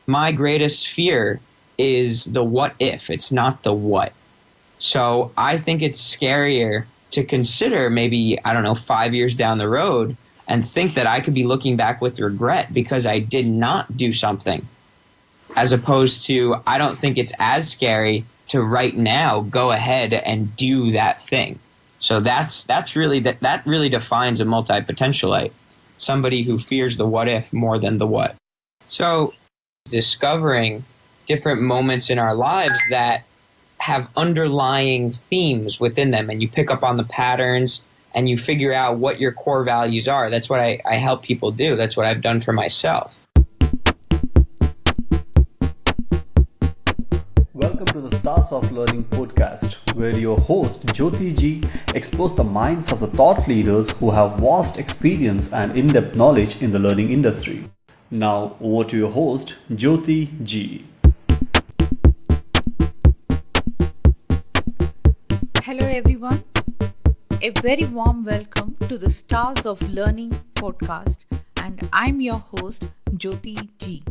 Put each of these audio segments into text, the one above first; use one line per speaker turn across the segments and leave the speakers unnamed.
my greatest fear is the what if. It's not the what. So I think it's scarier to consider maybe, I don't know, 5 years down the road and think that I could be looking back with regret because I did not do something, as opposed to I don't think it's as scary to right now go ahead and do that thing. So that's really that really defines a multi-potentialite, somebody who fears the what if more than the what. So discovering different moments in our lives that have underlying themes within them, and you pick up on the patterns and you figure out what your core values are. That's what I help people do. That's what I've done for myself.
Welcome to the Stars of Learning podcast, where your host Jyoti G explores the minds of the thought leaders who have vast experience and in-depth knowledge in the learning industry. Now, over to your host Jyoti G.
Hello, everyone. A very warm welcome to the Stars of Learning podcast, and I'm your host, Jyoti G.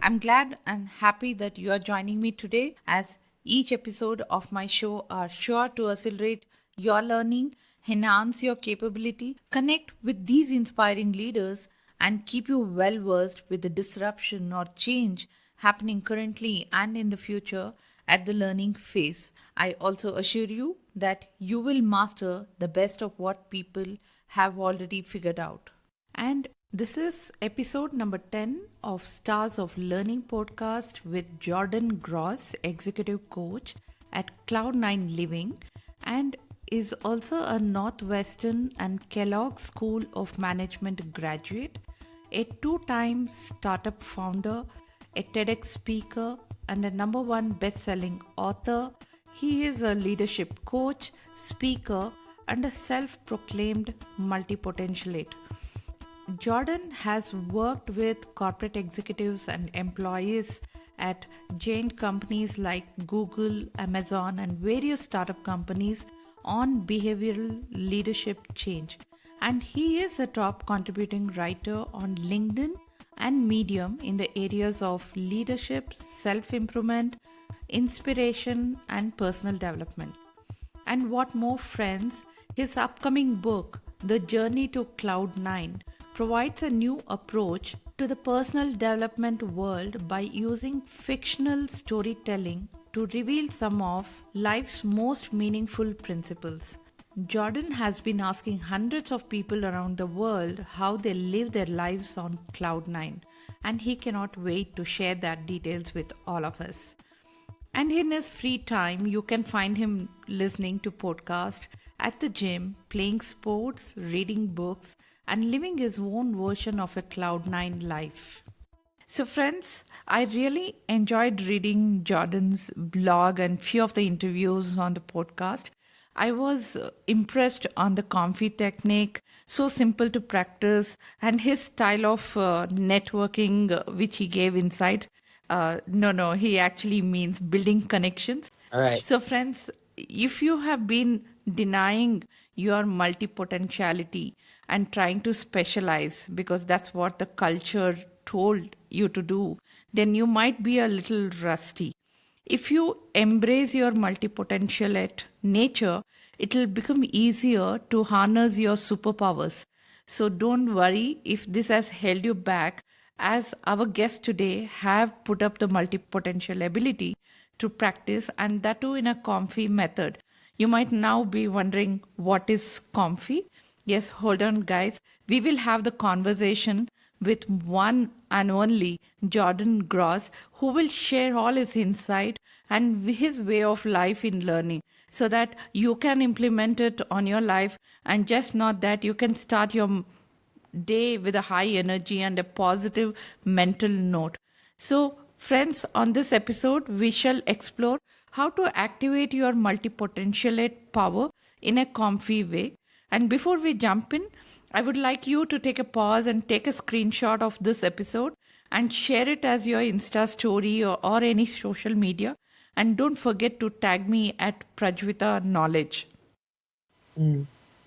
I'm glad and happy that you are joining me today, as each episode of my show are sure to accelerate your learning, enhance your capability, connect with these inspiring leaders, and keep you well versed with the disruption or change happening currently and in the future at the learning phase. I also assure you that you will master the best of what people have already figured out. And this is episode number 10 of Stars of Learning podcast with Jordan Gross, executive coach at Cloudnine Living, and is also a Northwestern and Kellogg School of Management graduate, a two-time startup founder, a TEDx speaker, and a number one best-selling author. He is a leadership coach, speaker, and a self-proclaimed multipotentialite. Jordan has worked with corporate executives and employees at giant companies like Google, Amazon, and various startup companies on behavioral leadership change. And he is a top contributing writer on LinkedIn and Medium in the areas of leadership, self-improvement, inspiration, and personal development. And what more, friends, his upcoming book, The Journey to Cloudnine, provides a new approach to the personal development world by using fictional storytelling to reveal some of life's most meaningful principles. Jordan has been asking hundreds of people around the world how they live their lives on Cloud9, and he cannot wait to share that details with all of us. And in his free time, you can find him listening to podcasts at the gym, playing sports, reading books, and living his own version of a Cloud9 life. So friends, I really enjoyed reading Jordan's blog and few of the interviews on the podcast. I was impressed on the comfy technique, so simple to practice, and his style of networking, which he gave insights. No, he actually means building connections.
All right.
So, friends, if you have been denying your multipotentiality and trying to specialize because that's what the culture told you to do, then you might be a little rusty. If you embrace your multipotentialite nature, it'll become easier to harness your superpowers. So don't worry if this has held you back, as our guests today have put up the multipotential ability to practice, and that too in a comfy method. You might now be wondering, what is comfy? Yes, hold on, guys. We will have the conversation with one and only Jordan Gross, who will share all his insight and his way of life in learning, so that you can implement it on your life, and just not that, you can start your day with a high energy and a positive mental note. So, friends, on this episode, we shall explore how to activate your multipotentialite power in a comfy way. And before we jump in, I would like you to take a pause and take a screenshot of this episode and share it as your Insta story or any social media. And don't forget to tag me at Prajvita Knowledge.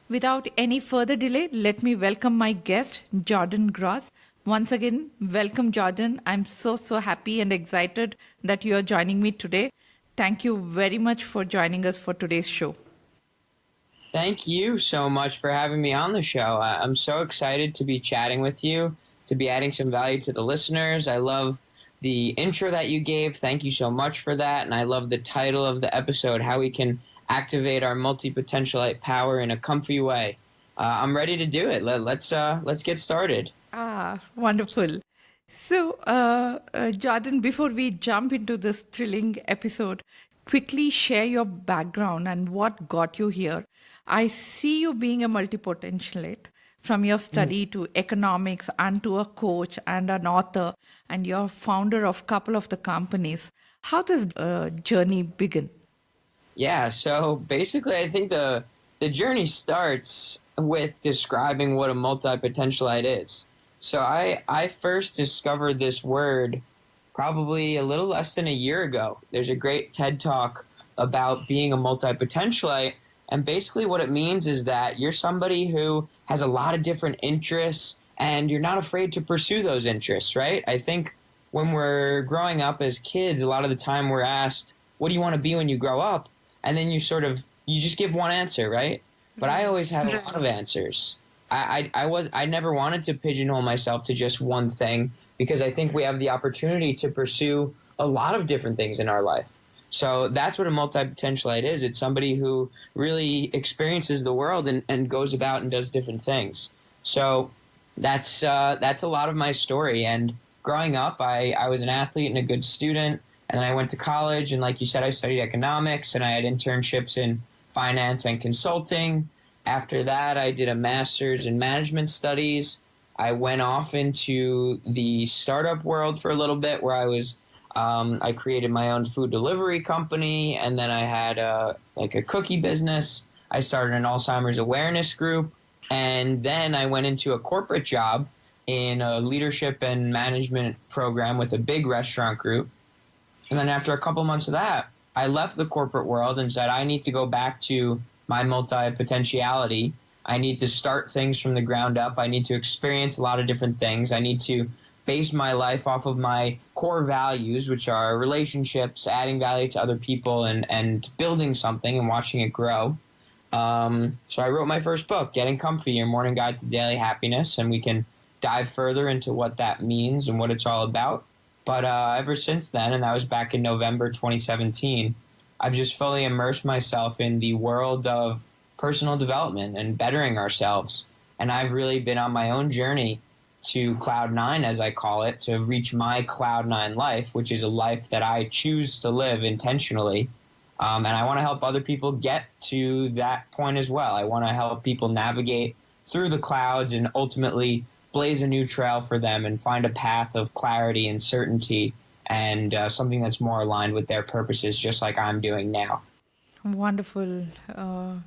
Without any further delay, let me welcome my guest, Jordan Gross. Once again, welcome, Jordan. I'm so happy and excited that you are joining me today. Thank you very much for joining us for today's show.
Thank you so much for having me on the show. I'm so excited to be chatting with you, to be adding some value to the listeners. I love the intro that you gave. Thank you so much for that. And I love the title of the episode, How We Can Activate Our Multipotentialite Power in a Comfy Way. I'm ready to do it. Let's get started.
Wonderful. So, Jordan, before we jump into this thrilling episode, quickly share your background and what got you here. I see you being a multipotentialite from your study to economics and to a coach and an author, and you're founder of a couple of the companies. How does journey begin?
Yeah, so basically, I think the journey starts with describing what a multi-potentialite is. So I first discovered this word probably a little less than a year ago. There's a great TED Talk about being a multi-potentialite, and basically what it means is that you're somebody who has a lot of different interests, and you're not afraid to pursue those interests, right? I think when we're growing up as kids, a lot of the time we're asked, what do you want to be when you grow up? And then you just give one answer, right? But I always had a lot of answers. I never wanted to pigeonhole myself to just one thing, because I think we have the opportunity to pursue a lot of different things in our life. So that's what a multi-potentialite is. It's somebody who really experiences the world and goes about and does different things. So that's a lot of my story. And growing up, I was an athlete and a good student. And then I went to college, and like you said, I studied economics, and I had internships in finance and consulting. After that, I did a master's in management studies. I went off into the startup world for a little bit, where I created my own food delivery company, and then I had a cookie business. I started an Alzheimer's awareness group, and then I went into a corporate job in a leadership and management program with a big restaurant group. And then after a couple months of that, I left the corporate world and said, I need to go back to my multi-potentiality. I need to start things from the ground up. I need to experience a lot of different things. I need to base my life off of my core values, which are relationships, adding value to other people, and building something and watching it grow. So I wrote my first book, Getting Comfy, Your Morning Guide to Daily Happiness, and we can dive further into what that means and what it's all about. But ever since then, and that was back in November 2017, I've just fully immersed myself in the world of personal development and bettering ourselves. And I've really been on my own journey to Cloud9, as I call it, to reach my Cloud9 life, which is a life that I choose to live intentionally. And I want to help other people get to that point as well. I want to help people navigate through the clouds and ultimately blaze a new trail for them and find a path of clarity and certainty, and something that's more aligned with their purposes, just like I'm doing now.
Wonderful,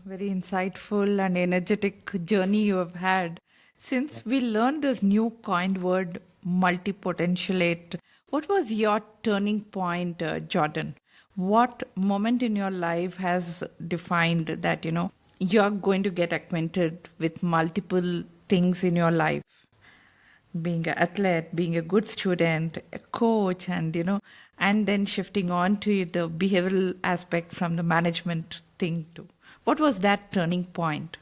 very insightful and energetic journey you have had. Since we learned this new coined word, multipotentialate, what was your turning point, Jordan? What moment in your life has defined that, you're going to get acquainted with multiple things in your life? Being an athlete, being a good student, a coach, and then shifting on to the behavioral aspect from the management thing too. What was that turning point?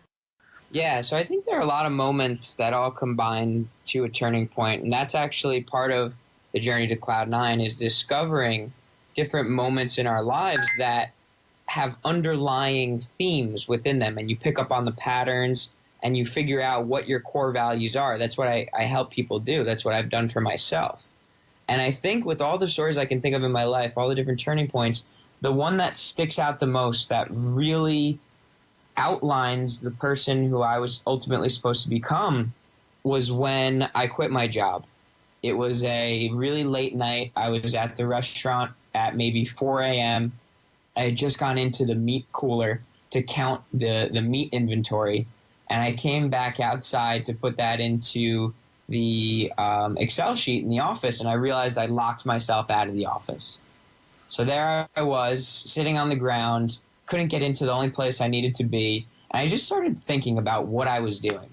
Yeah, so I think there are a lot of moments that all combine to a turning point, and that's actually part of the journey to Cloud9, is discovering different moments in our lives that have underlying themes within them, and you pick up on the patterns and you figure out what your core values are. That's what I help people do. That's what I've done for myself. And I think with all the stories I can think of in my life, all the different turning points, the one that sticks out the most, that really outlines the person who I was ultimately supposed to become, was when I quit my job. It was a really late night. I was at the restaurant at maybe 4 a.m. I had just gone into the meat cooler to count the meat inventory, and I came back outside to put that into the Excel sheet in the office, and I realized I locked myself out of the office. So there I was, sitting on the ground, couldn't get into the only place I needed to be, and I just started thinking about what I was doing.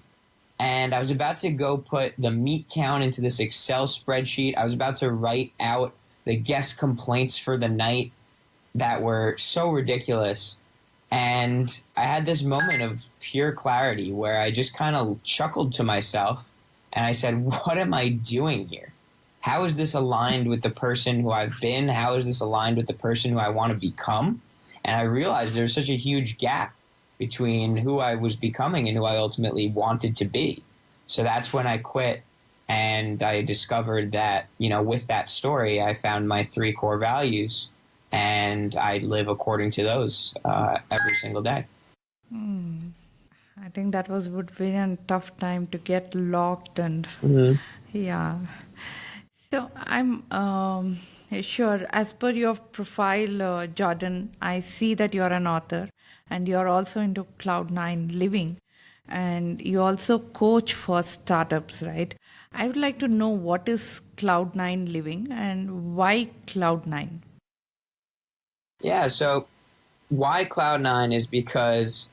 and I was about to go put the meat count into this Excel spreadsheet. I was about to write out the guest complaints for the night that were so ridiculous. And I had this moment of pure clarity where I just kind of chuckled to myself and I said, what am I doing here? How is this aligned with the person who I've been? How is this aligned with the person who I want to become? And I realized there's such a huge gap between who I was becoming and who I ultimately wanted to be. So that's when I quit, and I discovered that, with that story, I found my 3 core values, and I live according to those every single day.
I think that would be a tough time to get locked and yeah. So I'm sure, as per your profile, Jordan, I see that you're an author and you're also into Cloud9 living, and you also coach for startups, right? I would like to know what is Cloud9 living and why Cloud9?
Yeah, so why Cloud9 is because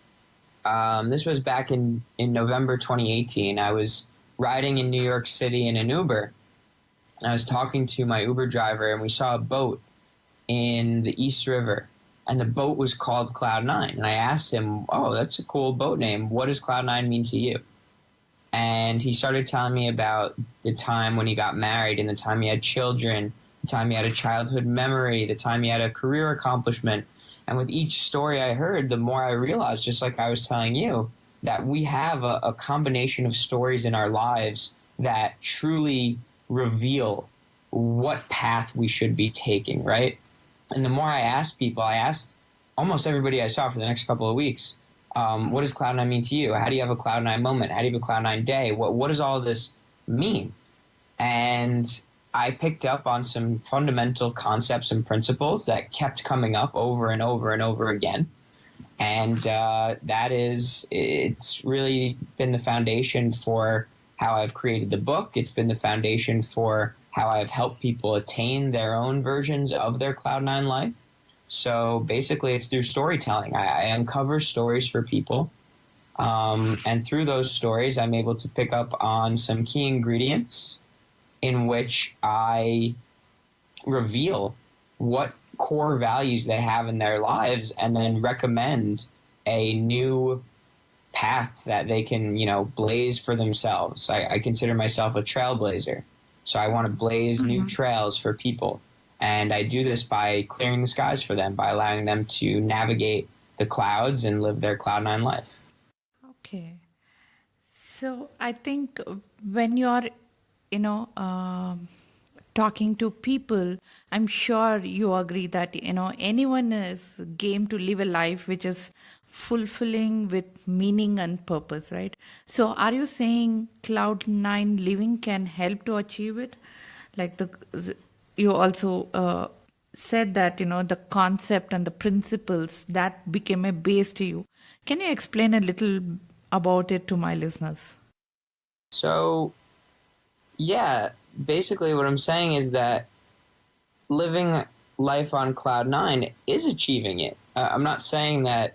this was back in November 2018. I was riding in New York City in an Uber, and I was talking to my Uber driver, and we saw a boat in the East River, and the boat was called Cloud9. And I asked him, oh, that's a cool boat name. What does Cloud9 mean to you? And he started telling me about the time when he got married and the time he had children, the time he had a childhood memory, the time he had a career accomplishment. And with each story I heard, the more I realized, just like I was telling you, that we have a combination of stories in our lives that truly reveal what path we should be taking, right? And the more I asked people, I asked almost everybody I saw for the next couple of weeks, what does Cloud9 mean to you? How do you have a Cloud9 moment? How do you have a Cloud9 day? What does all this mean? And I picked up on some fundamental concepts and principles that kept coming up over and over and over again. And it's really been the foundation for how I've created the book. It's been the foundation for how I've helped people attain their own versions of their Cloud9 life. So basically, it's through storytelling. I uncover stories for people. And through those stories, I'm able to pick up on some key ingredients in which I reveal what core values they have in their lives and then recommend a new path that they can, blaze for themselves. I consider myself a trailblazer. So I want to blaze new trails for people. And I do this by clearing the skies for them, by allowing them to navigate the clouds and live their Cloud9 life.
Okay. So I think when you're, talking to people, I'm sure you agree that, anyone is game to live a life which is fulfilling with meaning and purpose, right? So are you saying Cloud9 living can help to achieve it? Like you also said that, the concept and the principles that became a base to you. Can you explain a little about it to my listeners?
So, yeah, basically what I'm saying is that living life on Cloud9 is achieving it. I'm not saying that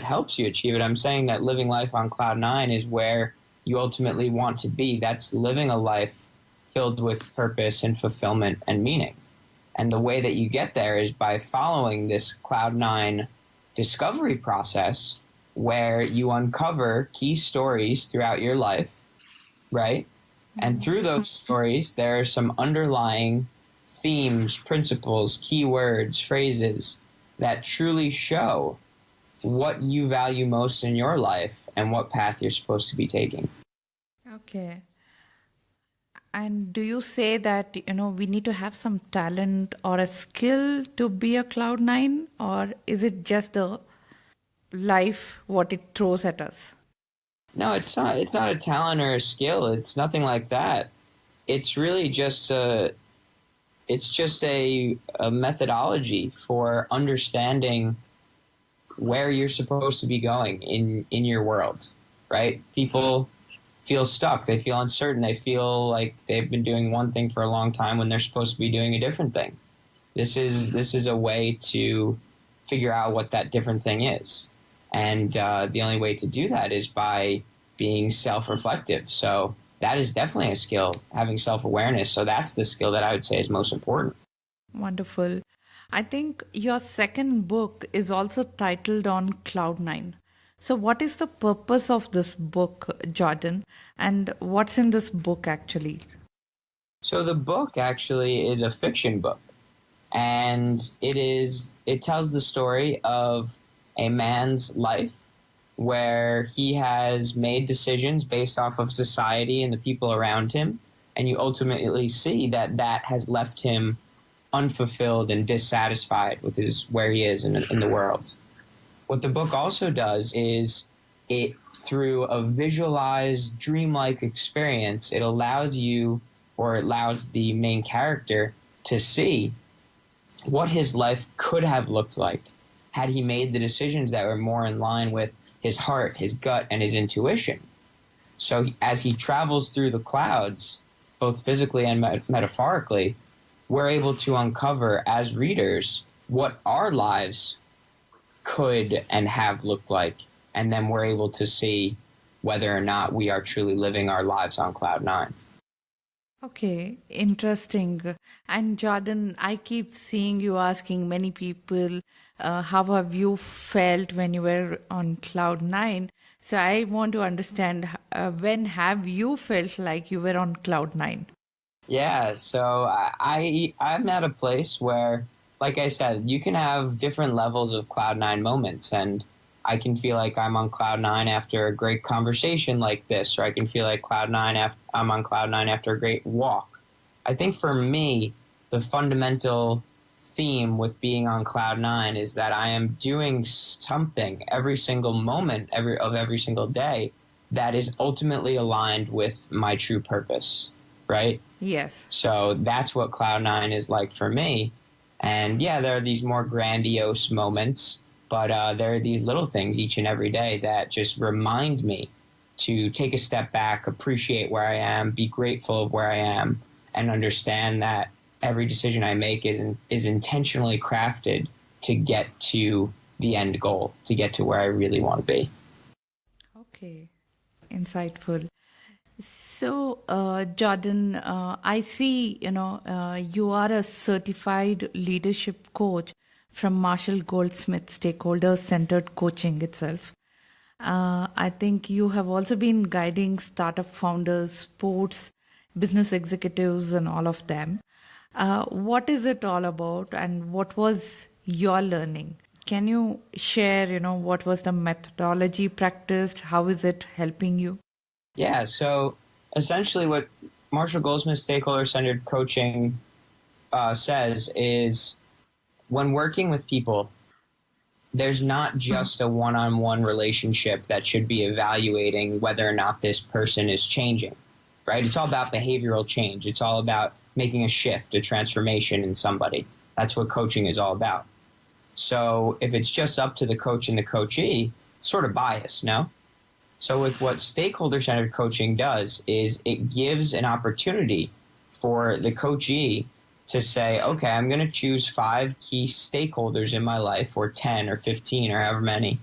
helps you achieve it. I'm saying that living life on Cloud9 is where you ultimately want to be. That's living a life filled with purpose and fulfillment and meaning. And the way that you get there is by following this Cloud9 discovery process where you uncover key stories throughout your life, right? And through those stories, there are some underlying themes, principles, keywords, phrases that truly show what you value most in your life and what path you're supposed to be taking.
Okay. And do you say that, we need to have some talent or a skill to be a Cloud9, or is it just the life, what it throws at us?
No, it's not. It's not a talent or a skill. It's nothing like that. It's really just a methodology for understanding where you're supposed to be going in your world, right? People feel stuck. They feel uncertain. They feel like they've been doing one thing for a long time when they're supposed to be doing a different thing. This is a way to figure out what that different thing is. And the only way to do that is by being self-reflective. So that is definitely a skill, having self-awareness. So that's the skill that I would say is most important.
Wonderful. I think your second book is also titled on Cloud9. So, what is the purpose of this book, Jordan? And what's in this book actually?
So the book actually is a fiction book, and it tells the story of a man's life where he has made decisions based off of society and the people around him, and you ultimately see that that has left him unfulfilled and dissatisfied with where he is in the world. What the book also does is it, through a visualized dreamlike experience, it allows you, or it allows the main character to see what his life could have looked like had he made the decisions that were more in line with his heart, his gut, and his intuition. So as he travels through the clouds, both physically and metaphorically, we're able to uncover as readers what our lives could and have looked like, and then we're able to see whether or not we are truly living our lives on Cloud9.
Okay, interesting. And Jordan, I keep seeing you asking many people, how have you felt when you were on Cloud9? So I want to understand, when have you felt like you were on Cloud9?
Yeah, so I'm at a place where, like I said, you can have different levels of Cloud9 moments, and I can feel like I'm on Cloud9 after a great conversation like this, or I can feel like I'm on Cloud9 after a great walk. I think for me, the fundamental theme with being on Cloud9 is that I am doing something every single moment of every single day that is ultimately aligned with my true purpose, right?
Yes.
So that's what Cloud9 is like for me. And yeah, there are these more grandiose moments, but there are these little things each and every day that just remind me to take a step back, appreciate where I am, be grateful of where I am, and understand that every decision I make is intentionally crafted to get to the end goal, to get to where I really want to be.
Okay, insightful. So, Jordan, I see, you are a certified leadership coach from Marshall Goldsmith Stakeholder Centered Coaching itself. I think you have also been guiding startup founders, sports, business executives, and all of them. What is it all about, and what was your learning? Can you share, what was the methodology practiced? How is it helping you?
Yeah, so essentially what Marshall Goldsmith Stakeholder Centered Coaching says is when working with people, there's not just a one-on-one relationship that should be evaluating whether or not this person is changing, right? It's all about behavioral change. It's all about making a shift, a transformation in somebody. That's what coaching is all about. So if it's just up to the coach and the coachee, it's sort of biased, no? So with what stakeholder-centered coaching does is it gives an opportunity for the coachee to say, okay, I'm going to choose 5 key stakeholders in my life, or 10 or 15 or however many,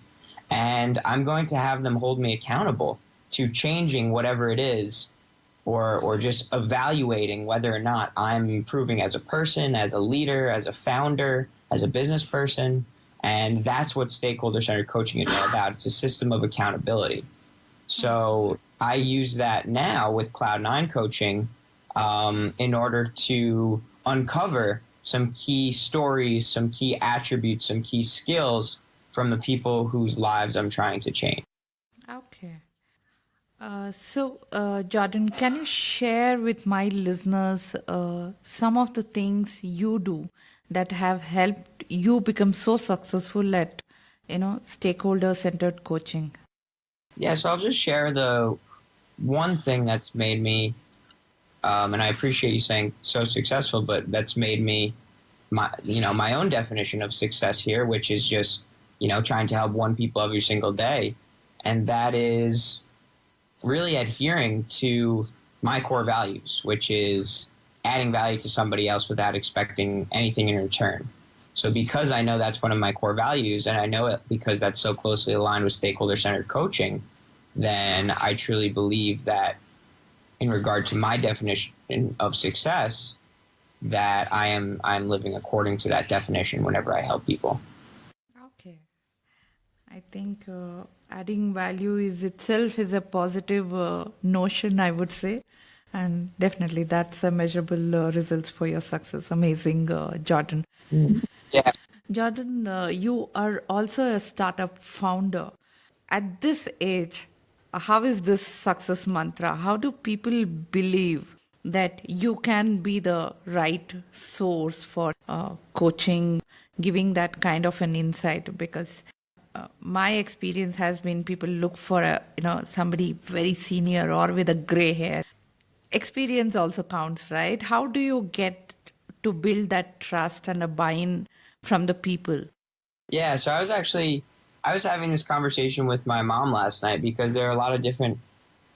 and I'm going to have them hold me accountable to changing whatever it is, or just evaluating whether or not I'm improving as a person, as a leader, as a founder, as a business person. And that's what stakeholder-centered coaching is all about. It's a system of accountability. So I use that now with Cloud9 coaching in order to uncover some key stories, some key attributes, some key skills from the people whose lives I'm trying to change.
Okay. Jordan, can you share with my listeners some of the things you do that have helped you become so successful at, stakeholder-centered coaching?
Yeah, so I'll just share the one thing that's made me, and I appreciate you saying so successful, but that's made me my own definition of success here, which is just, trying to help one people every single day. And that is really adhering to my core values, which is adding value to somebody else without expecting anything in return. So because I know that's one of my core values, and I know it because that's so closely aligned with stakeholder-centered coaching, then I truly believe that in regard to my definition of success, that I'm living according to that definition whenever I help people.
Okay. I think adding value is itself is a positive notion, I would say. And definitely that's a measurable results for your success. Amazing, Jordan.
Yeah.
Jordan, you are also a startup founder. At this age, how is this success mantra? How do people believe that you can be the right source for coaching, giving that kind of an insight? Because my experience has been people look for a somebody very senior or with a gray hair. Experience also counts, right? How do you get to build that trust and a buy-in from the people?
Yeah, so I was having this conversation with my mom last night because there are a lot of different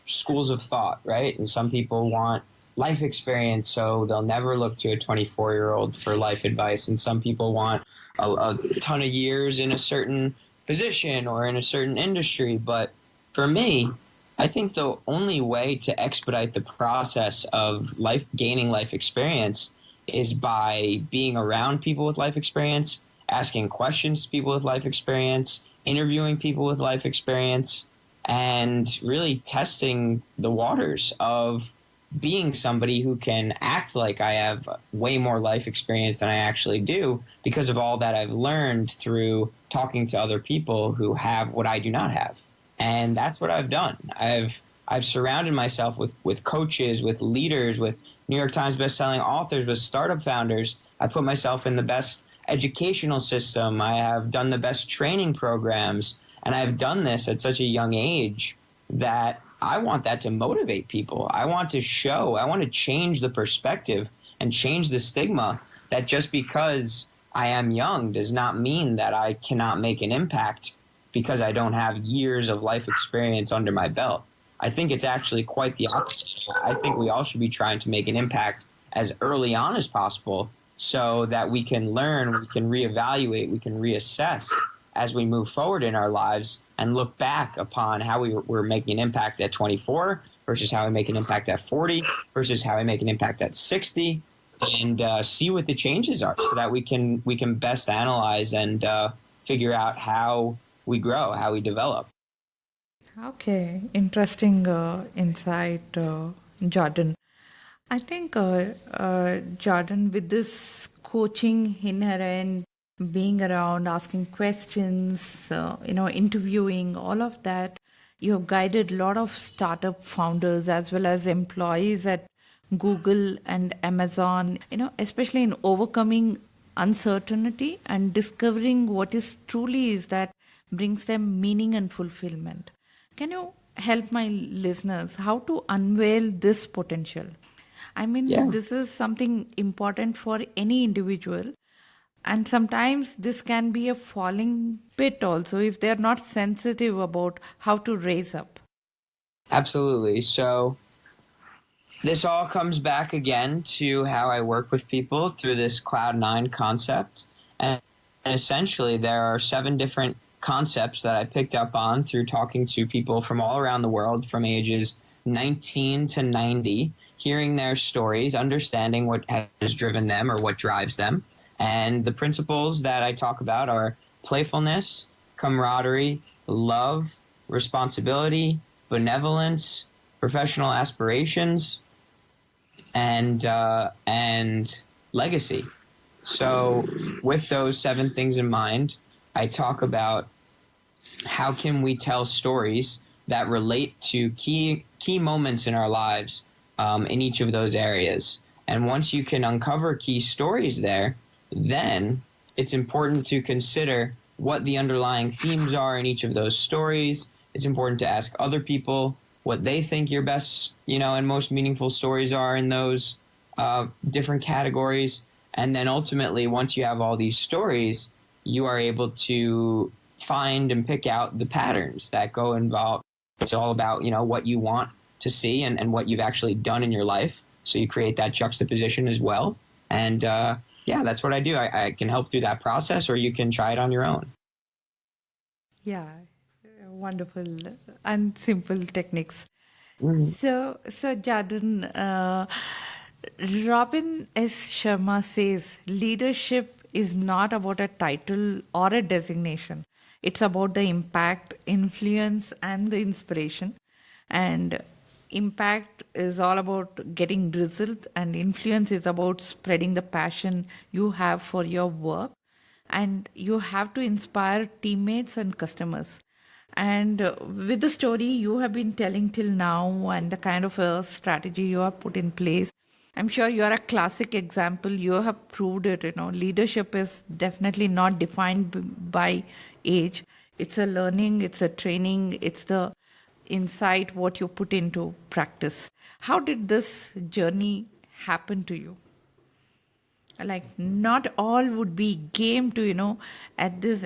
schools of thought, right? And some people want life experience, so they'll never look to a 24-year-old for life advice. And some people want a ton of years in a certain position or in a certain industry. But for me, I think the only way to expedite the process of gaining life experience is by being around people with life experience, asking questions to people with life experience, interviewing people with life experience, and really testing the waters of being somebody who can act like I have way more life experience than I actually do because of all that I've learned through talking to other people who have what I do not have. And that's what I've done. I've surrounded myself with coaches, with leaders, with New York Times bestselling authors, with startup founders. I put myself in the best educational system. I have done the best training programs. And I've done this at such a young age that I want that to motivate people. I want to change the perspective and change the stigma that just because I am young does not mean that I cannot make an impact because I don't have years of life experience under my belt. I think it's actually quite the opposite. I think we all should be trying to make an impact as early on as possible so that we can learn, we can reevaluate, we can reassess as we move forward in our lives and look back upon how we were making an impact at 24 versus how we make an impact at 40 versus how we make an impact at 60, and see what the changes are so that we can best analyze and figure out how we grow, how we develop.
Okay, interesting insight, Jordan. I think, Jordan, with this coaching inherent, being around, asking questions, interviewing, all of that, you have guided a lot of startup founders as well as employees at Google and Amazon, especially in overcoming uncertainty and discovering what is truly is that brings them meaning and fulfillment. Can you help my listeners how to unveil this potential? I mean,
Yeah.
this is something important for any individual. And sometimes this can be a falling pit also if they're not sensitive about how to raise up.
Absolutely. So this all comes back again to how I work with people through this Cloud-9 concept. And essentially, there are 7 different concepts that I picked up on through talking to people from all around the world from ages 19 to 90, hearing their stories, understanding what has driven them or what drives them. And the principles that I talk about are playfulness, camaraderie, love, responsibility, benevolence, professional aspirations, and legacy. So with those 7 things in mind, I talk about how can we tell stories that relate to key moments in our lives in each of those areas. And once you can uncover key stories there, then it's important to consider what the underlying themes are in each of those stories. It's important to ask other people what they think your best, and most meaningful stories are in those different categories. And then ultimately, once you have all these stories, you are able to find and pick out the patterns that go involved. It's all about, what you want to see and what you've actually done in your life. So you create that juxtaposition as well. And that's what I do. I can help through that process, or you can try it on your own.
Yeah, Wonderful and simple techniques.
Mhm.
So Jadon, Robin S. Sharma says leadership is not about a title or a designation. It's about the impact, influence, and the inspiration. And impact is all about getting result, and influence is about spreading the passion you have for your work. And you have to inspire teammates and customers. And with the story you have been telling till now and the kind of a strategy you have put in place, I'm sure you are a classic example. You have proved it. Leadership is definitely not defined by age. It's a learning, it's a training, it's the insight what you put into practice. How did this journey happen to you? Like, not all would be game to, at this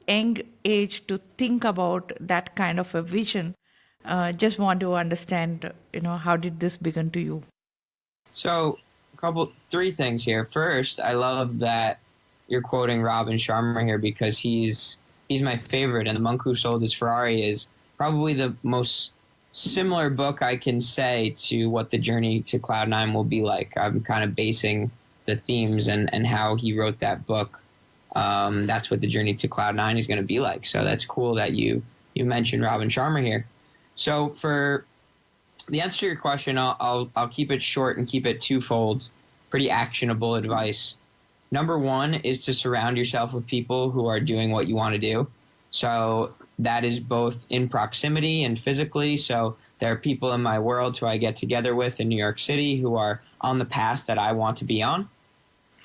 young age to think about that kind of a vision. Just want to understand, how did this begin to you?
So, three things here. First, I love that you're quoting Robin Sharma here because he's my favorite, and The Monk Who Sold His Ferrari is probably the most similar book I can say to what the journey to Cloud9 will be like. I'm kind of basing the themes and how he wrote that book. That's what the journey to Cloud9 is going to be like. So that's cool that you mentioned Robin Sharma here. So for the answer to your question, I'll keep it short and keep it twofold. Pretty actionable advice. Number one is to surround yourself with people who are doing what you want to do. So that is both in proximity and physically. So there are people in my world who I get together with in New York City who are on the path that I want to be on.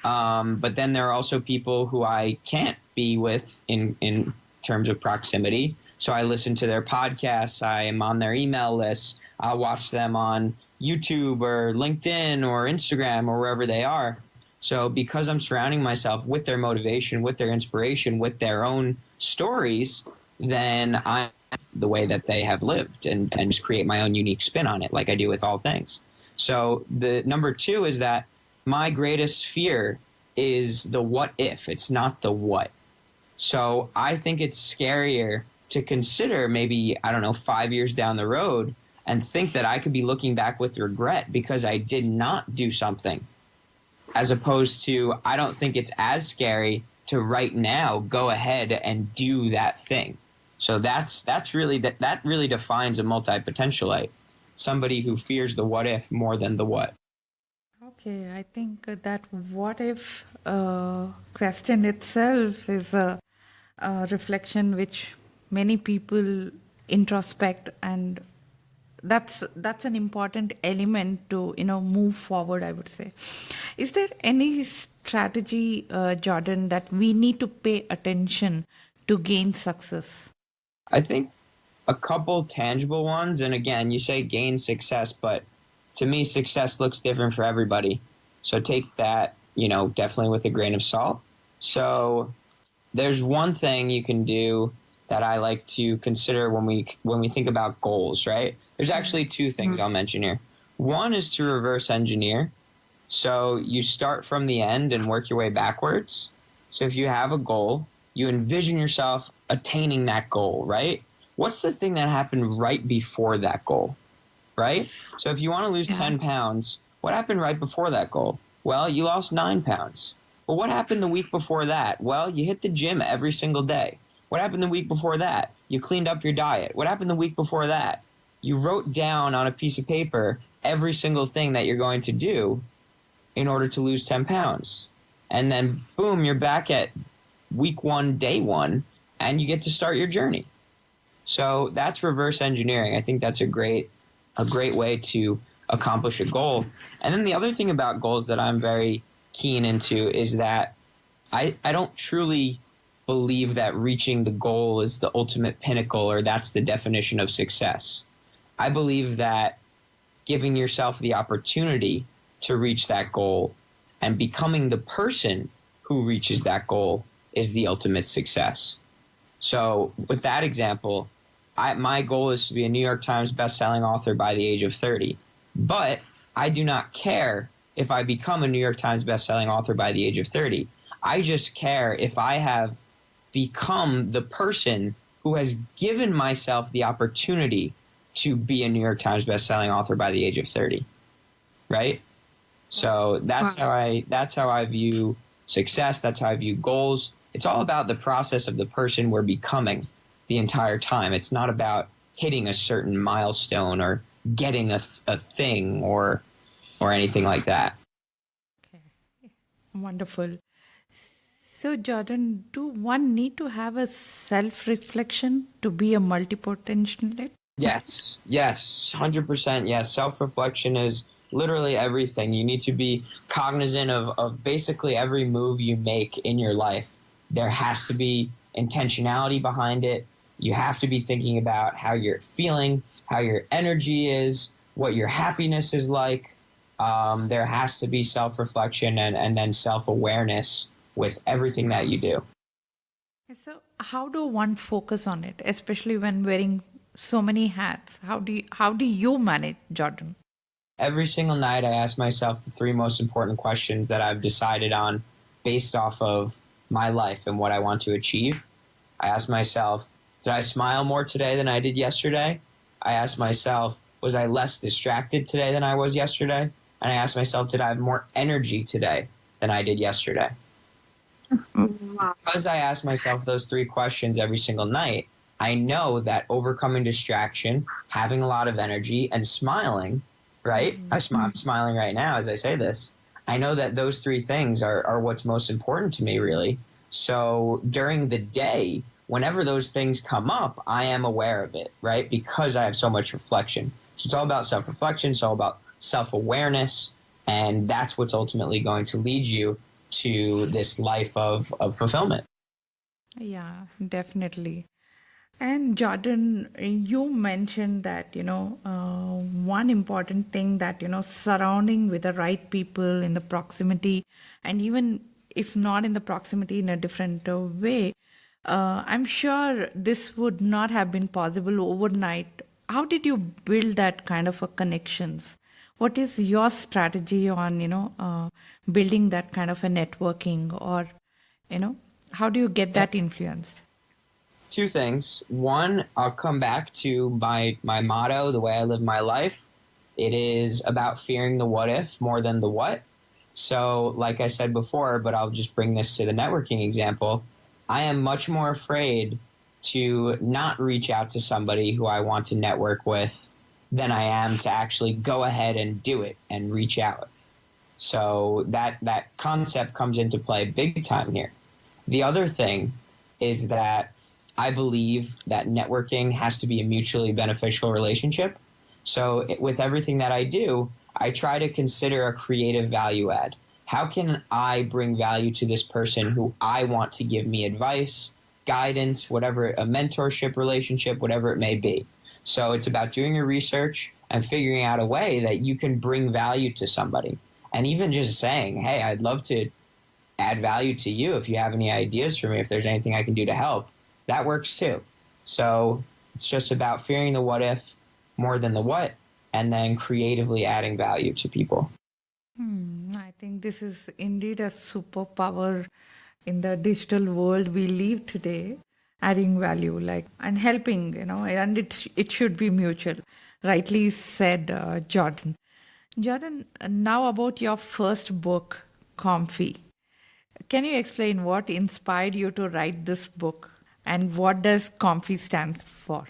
But then there are also people who I can't be with in terms of proximity. So I listen to their podcasts. I am on their email lists. I'll watch them on YouTube or LinkedIn or Instagram or wherever they are. So because I'm surrounding myself with their motivation, with their inspiration, with their own stories, then I'm the way that they have lived and just create my own unique spin on it like I do with all things. So the number two is that my greatest fear is the what if. It's not the what. So I think it's scarier to consider maybe, 5 years down the road and think that I could be looking back with regret because I did not do something. As opposed to, I don't think it's as scary to right now go ahead and do that thing. So that really defines a multi-potentialite. Somebody who fears the what if more than the what.
Okay, I think that what if question itself is a reflection which many people introspect, and that's an important element to move forward, I would say. Is there any strategy, Jordan, that we need to pay attention to gain success?
I think a couple tangible ones, and again, you say gain success, but to me, success looks different for everybody. So take that, definitely with a grain of salt. So there's one thing you can do that I like to consider when we think about goals, right? There's actually two things I'll mention here. One is to reverse engineer. So you start from the end and work your way backwards. So if you have a goal, you envision yourself attaining that goal, right? What's the thing that happened right before that goal, right? So if you want to lose 10 pounds, what happened right before that goal? Well, you lost 9 pounds. But what happened the week before that? Well, you hit the gym every single day. What happened the week before that? You cleaned up your diet. What happened the week before that? You wrote down on a piece of paper every single thing that you're going to do in order to lose 10 pounds. And then, boom, you're back at week 1, day 1, and you get to start your journey. So that's reverse engineering. I think that's a great way to accomplish a goal. And then the other thing about goals that I'm very keen into is that I don't truly believe that reaching the goal is the ultimate pinnacle or that's the definition of success. I believe that giving yourself the opportunity to reach that goal and becoming the person who reaches that goal is the ultimate success. So with that example, my goal is to be a New York Times bestselling author by the age of 30. But I do not care if I become a New York Times bestselling author by the age of 30. I just care if I have become the person who has given myself the opportunity to be a New York Times bestselling author by the age of 30, right? So that's how I view success. That's how I view goals. It's all about the process of the person we're becoming the entire time. It's not about hitting a certain milestone or getting a thing or anything like that.
Okay. Wonderful. So, Jordan, do one need to have a self-reflection to be a multipotentialite?
Yes, 100%. Yes, self-reflection is literally everything. You need to be cognizant of basically every move you make in your life. There has to be intentionality behind it. You have to be thinking about how you're feeling, how your energy is, what your happiness is like. There has to be self-reflection and then self-awareness with everything that you do.
So, how do one focus on it, especially when wearing so many hats? How do you manage, Jordan?
Every single night, I ask myself the three most important questions that I've decided on based off of my life and what I want to achieve. I ask myself, did I smile more today than I did yesterday? I ask myself, was I less distracted today than I was yesterday? And I ask myself, did I have more energy today than I did yesterday? Because I ask myself those three questions every single night, I know that overcoming distraction, having a lot of energy, and smiling, right? I'm smiling right now as I say this. I know that those three things are what's most important to me, really. So during the day, whenever those things come up, I am aware of it, right? Because I have so much reflection. So it's all about self-reflection. It's all about self-awareness. And that's what's ultimately going to lead you to this life of fulfillment.
Yeah, definitely. And Jordan, you mentioned that, one important thing that, surrounding with the right people in the proximity, and even if not in the proximity in a different way, I'm sure this would not have been possible overnight. How did you build that kind of a connections? What is your strategy on, building that kind of a networking, or, how do you get that
Yes.
influenced?
Two things. One, I'll come back to my motto, the way I live my life. It is about fearing the what if more than the what. So, like I said before, but I'll just bring this to the networking example. I am much more afraid to not reach out to somebody who I want to network with than I am to actually go ahead and do it and reach out. So that concept comes into play big time here. The other thing is that I believe that networking has to be a mutually beneficial relationship. So with everything that I do, I try to consider a creative value add. How can I bring value to this person who I want to give me advice, guidance, whatever, a mentorship relationship, whatever it may be. So it's about doing your research and figuring out a way that you can bring value to somebody. And even just saying, hey, I'd love to add value to you if you have any ideas for me, if there's anything I can do to help, that works too. So it's just about fearing the what if more than the what, and then creatively adding value to people.
I think this is indeed a superpower in the digital world we live today, adding value like and helping, and it should be mutual. Rightly said, Jordan. Jordan, now about your first book, Comfy. Can you explain what inspired you to write this book and what does Comfy stand for?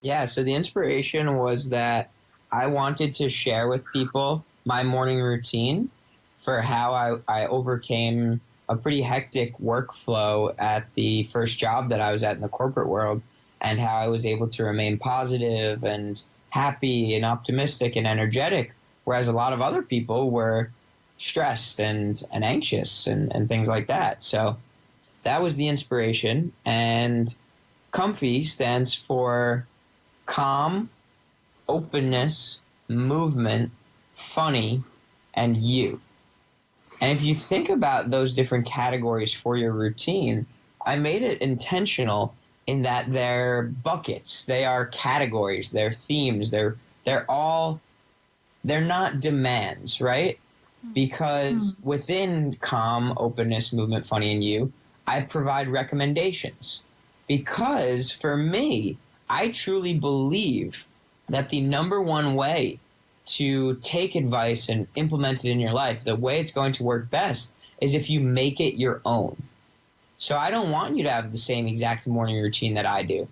Yeah, so the inspiration was that I wanted to share with people my morning routine for how I overcame a pretty hectic workflow at the first job that I was at in the corporate world, and how I was able to remain positive and happy and optimistic and energetic, whereas a lot of other people were stressed and anxious and things like that. So that was the inspiration. And Comfy stands for calm, openness, movement, funny, and you. And if you think about those different categories for your routine, I made it intentional in that they're buckets, they are categories, they're themes, they're not demands, right? Because within calm, openness, movement, funny, and you, I provide recommendations. Because for me, I truly believe that the number one way to take advice and implement it in your life, the way it's going to work best, is if you make it your own. So I don't want you to have the same exact morning routine that I do,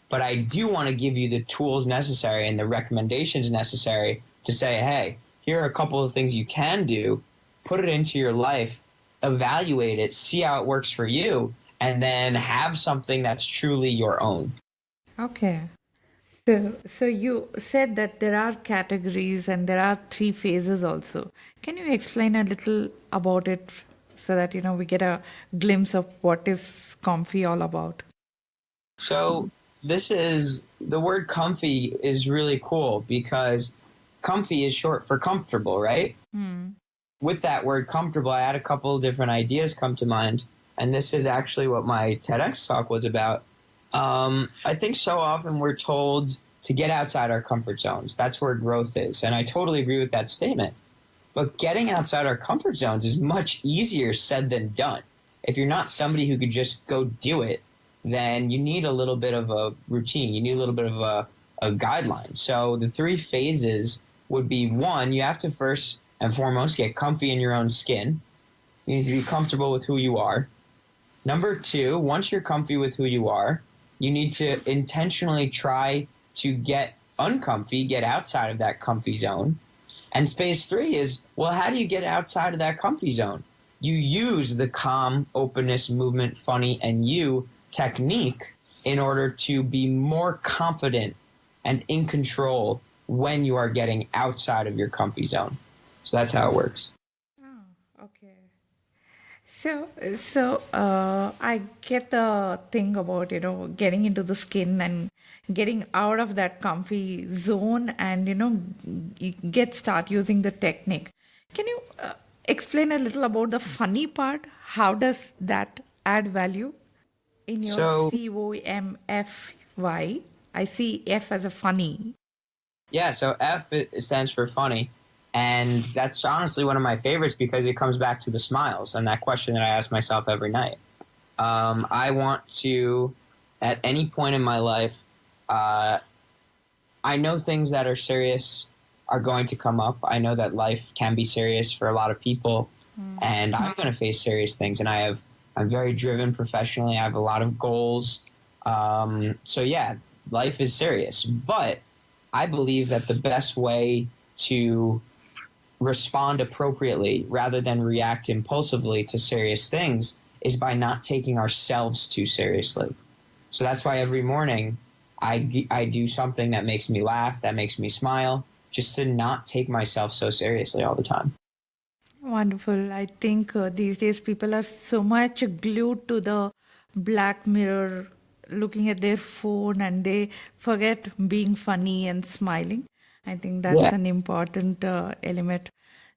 but I do want to give you the tools necessary and the recommendations necessary to say, hey, here are a couple of things you can do, put it into your life, evaluate it, see how it works for you, and then have something that's truly your own.
Okay. So you said that there are categories and there are three phases also. Can you explain a little about it so that we get a glimpse of what is comfy all about?
So this is the word comfy is really cool because comfy is short for comfortable, right? With that word comfortable, I had a couple of different ideas come to mind, and this is actually what my TEDx talk was about. I think so often we're told to get outside our comfort zones. That's where growth is, and I totally agree with that statement. But getting outside our comfort zones is much easier said than done. If you're not somebody who could just go do it, then you need a little bit of a routine. You need a little bit of a guideline. So the three phases would be: one, you have to first and foremost get comfy in your own skin. You need to be comfortable with who you are. Number two, once you're comfy with who you are, you need to intentionally try to get uncomfy, get outside of that comfy zone. And phase three is, well, how do you get outside of that comfy zone? You use the calm, openness, movement, funny, and you technique in order to be more confident and in control when you are getting outside of your comfy zone. So that's how it works.
Oh, okay. So I get the thing about, getting into the skin and getting out of that comfy zone and, you start using the technique. Can you explain a little about the funny part? How does that add value in your
So
COMFY? I see F as a funny.
yeah, so F it stands for funny. And that's honestly one of my favorites because it comes back to the smiles and that question that I ask myself every night. I want to, at any point in my life, I know things that are serious are going to come up. I know that life can be serious for a lot of people, and I'm going to face serious things. And I'm very driven professionally. I have a lot of goals. So yeah, life is serious. But I believe that the best way to respond appropriately rather than react impulsively to serious things is by not taking ourselves too seriously. So that's why every morning I do something that makes me laugh, that makes me smile, just to not take myself so seriously all the time.
Wonderful. I think these days people are so much glued to the black mirror, looking at their phone, and they forget being funny and smiling. I think that's
Yeah.
an important element.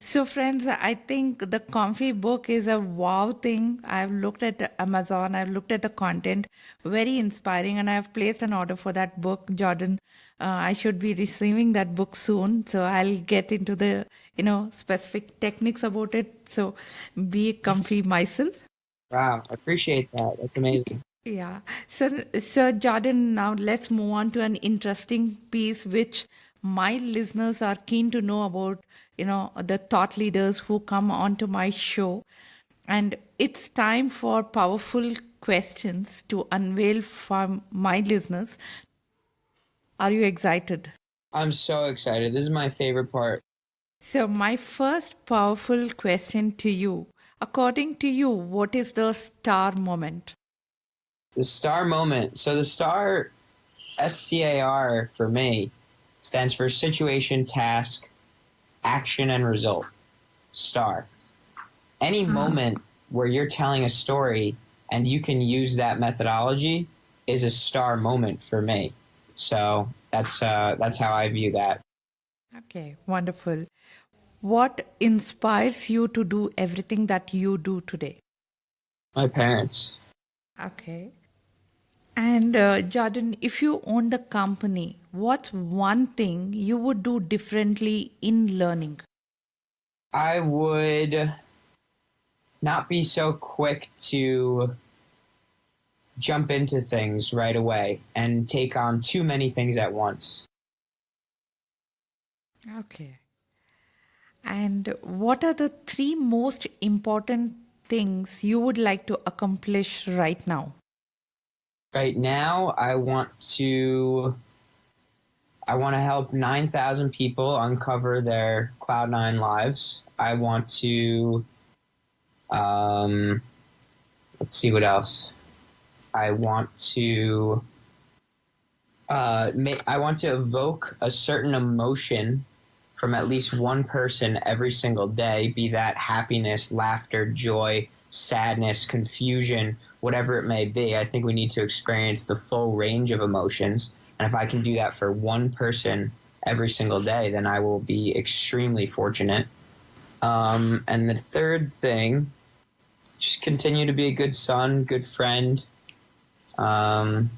So, friends, I think the Comfy book is a wow thing. I've looked at Amazon, I've looked at the content, very inspiring, and I've placed an order for that book, Jordan. I should be receiving that book soon, so I'll get into the specific techniques about it. So, be comfy myself.
Wow, I appreciate that. That's amazing.
Yeah. So Jordan, now let's move on to an interesting piece which my listeners are keen to know about, the thought leaders who come onto my show. And it's time for powerful questions to unveil for my listeners. Are you excited?
I'm so excited. This is my favorite part.
So, my first powerful question to you, according to you, what is the star moment?
The star moment. So the star, STAR for me, stands for situation, task, action, and result. Star. Any moment where you're telling a story and you can use that methodology is a star moment for me. So that's how I view that.
Okay, wonderful. What inspires you to do everything that you do today?
My parents.
Okay. And Jordan, if you own the company, what's one thing you would do differently in learning?
I would not be so quick to jump into things right away and take on too many things at once.
Okay. And what are the three most important things you would like to accomplish right now?
Right now, I want to help 9,000 people uncover their Cloud9 lives. I want to, let's see what else. I want to, I want to evoke a certain emotion from at least one person every single day, be that happiness, laughter, joy, sadness, confusion, whatever it may be. I think we need to experience the full range of emotions. And if I can do that for one person every single day, then I will be extremely fortunate. And the third thing, just continue to be a good son, good friend. Um,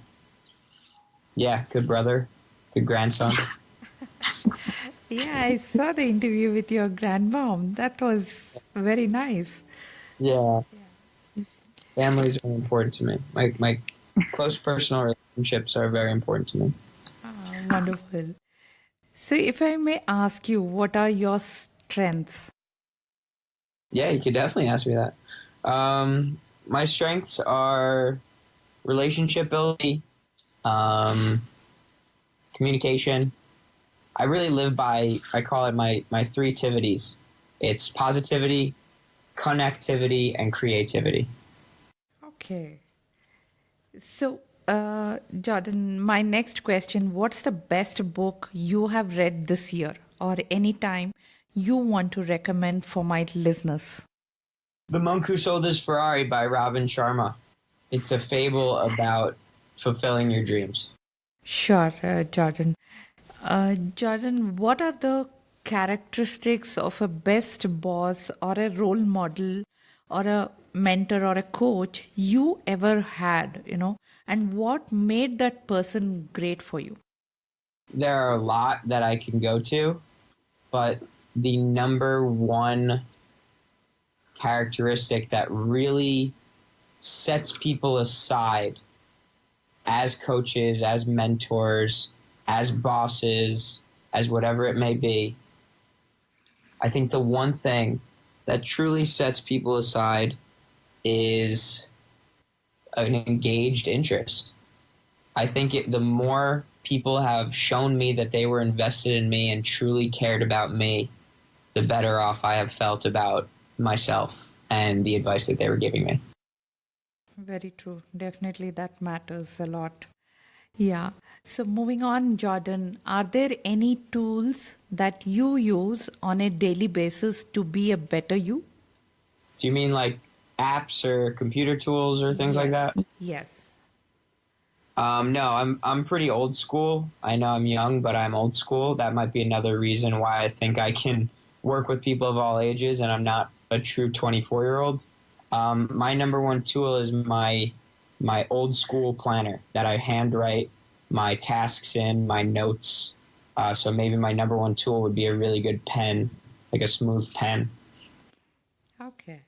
yeah, good brother, good grandson.
Yeah, I saw the interview with your grandmom. That was very nice.
Yeah, family is very important to me. My close personal relationships are very important to me.
Ah, wonderful. So, if I may ask you, what are your strengths?
Yeah, you could definitely ask me that. My strengths are relationship ability, um, communication. I really live by, I call it my three activities. It's positivity, connectivity, and creativity.
Okay. So, Jordan, my next question, what's the best book you have read this year or any time you want to recommend for my listeners?
The Monk Who Sold His Ferrari by Robin Sharma. It's a fable about fulfilling your dreams.
Sure, Jordan. Jordan, what are the characteristics of a best boss or a role model or a mentor or a coach you ever had, and what made that person great for you?
There are a lot that I can go to, but the number one characteristic that really sets people aside as coaches, as mentors, as bosses, as whatever it may be, I think the one thing that truly sets people aside is an engaged interest. I think the more people have shown me that they were invested in me and truly cared about me, the better off I have felt about myself and the advice that they were giving me.
Very true. Definitely that matters a lot. Yeah. So moving on, Jordan, are there any tools that you use on a daily basis to be a better you?
Do you mean like apps or computer tools or things like
Yes.
that?
Yes.
No, I'm pretty old school. I know I'm young, but I'm old school. That might be another reason why I think I can work with people of all ages, and I'm not a true 24-year-old. My number one tool is my old school planner that I handwrite my tasks in, my notes. So maybe my number one tool would be a really good pen, like a smooth pen.
Okay.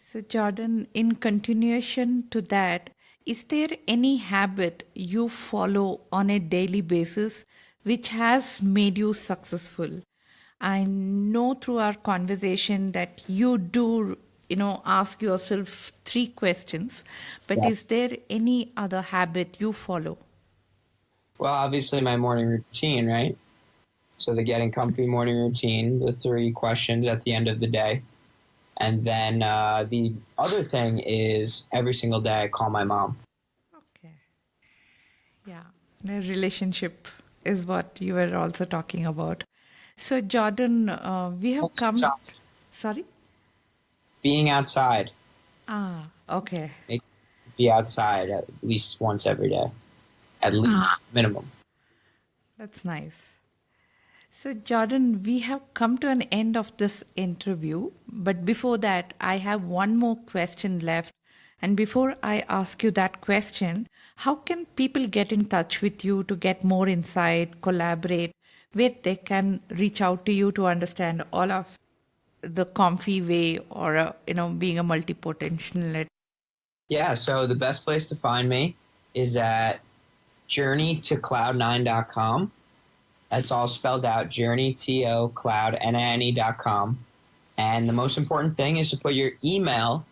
So, Jordan, in continuation to that, is there any habit you follow on a daily basis which has made you successful? I know through our conversation that you do, ask yourself three questions, but
Yeah.
is there any other habit you follow?
Well, obviously my morning routine, right? So the getting comfy morning routine, the three questions at the end of the day. And then the other thing is every single day I call my mom.
Okay. Yeah, the relationship is what you were also talking about. So, Jordan, we have come.
Outside.
Sorry?
Being outside.
Ah, okay.
Be outside at least once every day. At least, minimum.
That's nice. So, Jordan, we have come to an end of this interview. But before that, I have one more question left. And before I ask you that question, how can people get in touch with you to get more insight, collaborate, where they can reach out to you to understand all of the comfy way or, being a multipotentialist?
Yeah, so the best place to find me is at journeytocloudnine.com. That's all spelled out, journey, Cloud, Nine.com. And the most important thing is to put your email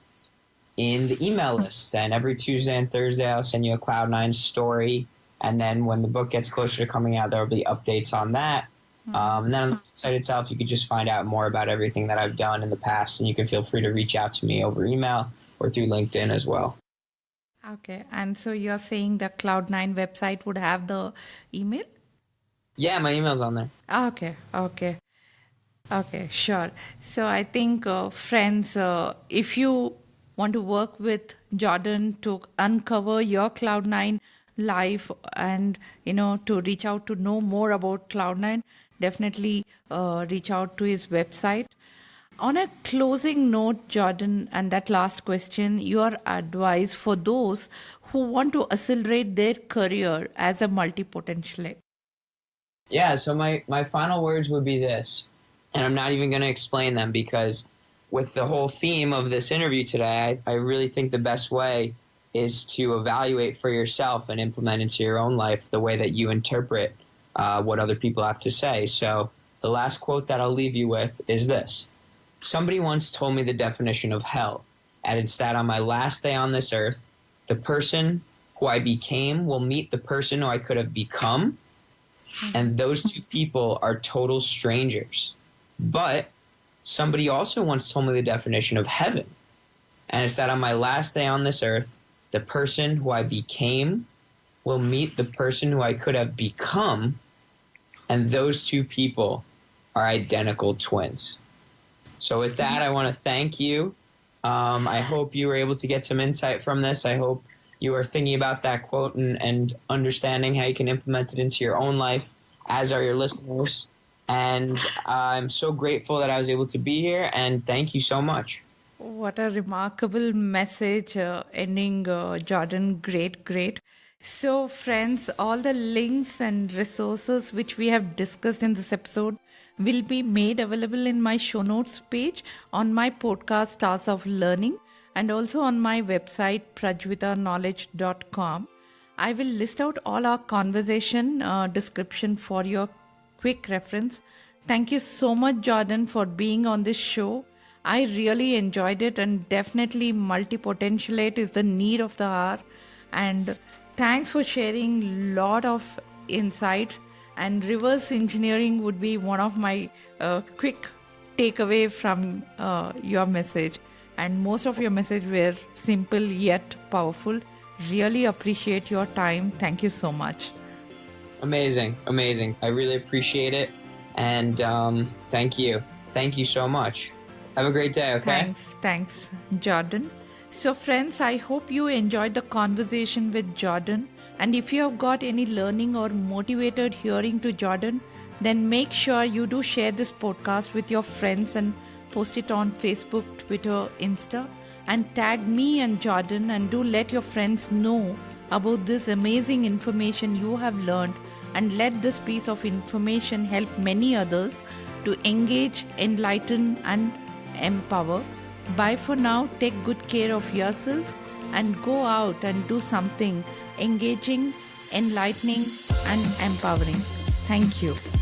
in the email list. And every Tuesday and Thursday, I'll send you a Cloud9 story. And then when the book gets closer to coming out, there will be updates on that. And then on the website itself, you can just find out more about everything that I've done in the past. And you can feel free to reach out to me over email or through LinkedIn as well.
Okay. And so you're saying the Cloud9 website would have the email?
Yeah, my email's on there.
Okay, sure. So I think, friends, if you want to work with Jordan to uncover your Cloud9 life and, to reach out to know more about Cloud9, definitely reach out to his website. On a closing note, Jordan, and that last question, your advice for those who want to accelerate their career as a multipotentialite.
Yeah, so my final words would be this, and I'm not even going to explain them because with the whole theme of this interview today, I really think the best way is to evaluate for yourself and implement into your own life the way that you interpret what other people have to say. So the last quote that I'll leave you with is this. Somebody once told me the definition of hell, and it's that on my last day on this earth, the person who I became will meet the person who I could have become, and those two people are total strangers. But somebody also once told me the definition of heaven, and it's that on my last day on this earth, the person who I became will meet the person who I could have become, and those two people are identical twins. So with that, I want to thank you. I hope you were able to get some insight from this. I hope you are thinking about that quote and understanding how you can implement it into your own life, as are your listeners. And I'm so grateful that I was able to be here, and thank you so much.
What a remarkable message ending, Jordan. Great, great. So, friends, all the links and resources which we have discussed in this episode will be made available in my show notes page on my podcast, Stars of Learning, and also on my website, prajvitaknowledge.com. I will list out all our conversation description for your quick reference. Thank you so much, Jordan, for being on this show. I really enjoyed it, and definitely multipotentialite is the need of the hour. And thanks for sharing lot of insights. And reverse engineering would be one of my quick takeaway from your message. And most of your message were simple yet powerful. Really appreciate your time. Thank you so much.
Amazing, amazing. I really appreciate it, and thank you. Thank you so much. Have a great day, okay?
Thanks, Jordan. So, friends, I hope you enjoyed the conversation with Jordan. And if you have got any learning or motivated hearing to Jordan, then make sure you do share this podcast with your friends and post it on Facebook, Twitter, Insta, and tag me and Jordan, and do let your friends know about this amazing information you have learned, and let this piece of information help many others to engage, enlighten, and empower. Bye for now. Take good care of yourself and go out and do something engaging, enlightening, and empowering. Thank you.